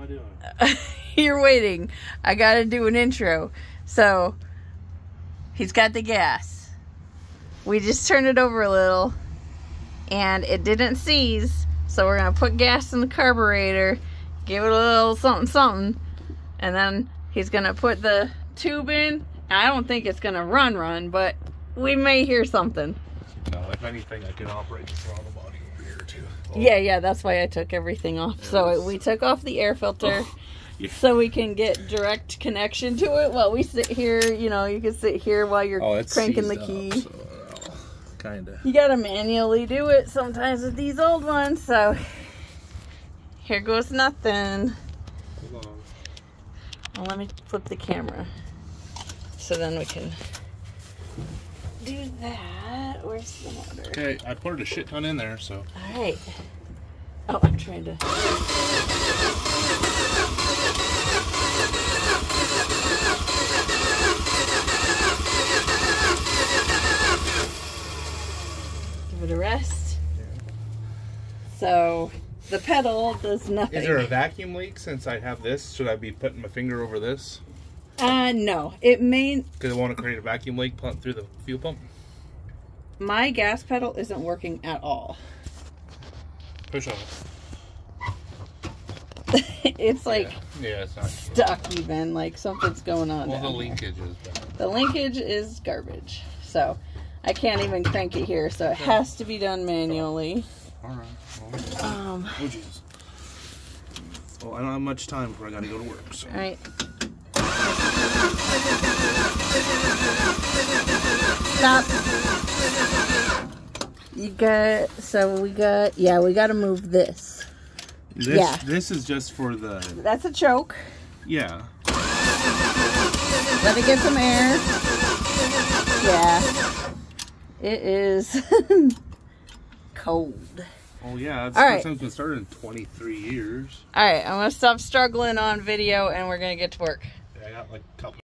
I doing? You're waiting. I gotta do an intro. So, he's got the gas. We just turned it over a little, and it didn't seize. So we're gonna put gas in the carburetor, give it a little something something, and then he's gonna put the tube in. I don't think it's gonna run, but we may hear something. No, if anything, I can operate the throttle body over here too. Oh. Yeah, that's why I took everything off. So we took off the air filter. Yeah. So we can get direct connection to it while we sit here. You know, you can sit here while you're cranking the key. Up, so, kinda. You gotta manually do it sometimes with these old ones. So here goes nothing. Hold on. Well, let me flip the camera so then we can do that. Where's the motor? Okay, I poured a shit ton in there, so. All right. Oh, I'm trying to. Give it a rest. Yeah. So the pedal does nothing. Is there a vacuum leak since I have this? Should I be putting my finger over this? No. It may. Because I want to create a vacuum leak through the fuel pump. My gas pedal isn't working at all. Push on it. It's like yeah, it's not stuck even. Like something's going on. Well, the down linkage there. is bad. The linkage is garbage. So I can't even crank it here. So it has to be done manually. All right. Oh Jesus. Well, I don't have much time before I got to go to work. So. All right. Stop. You got, so we got to move this. This is just for the... That's a choke. Yeah. Let it get some air. Yeah. It is cold. Oh yeah, it's all right. first time it's been started in 23 years. All right, I'm going to stop struggling on video and we're going to get to work. Yeah, I got like a couple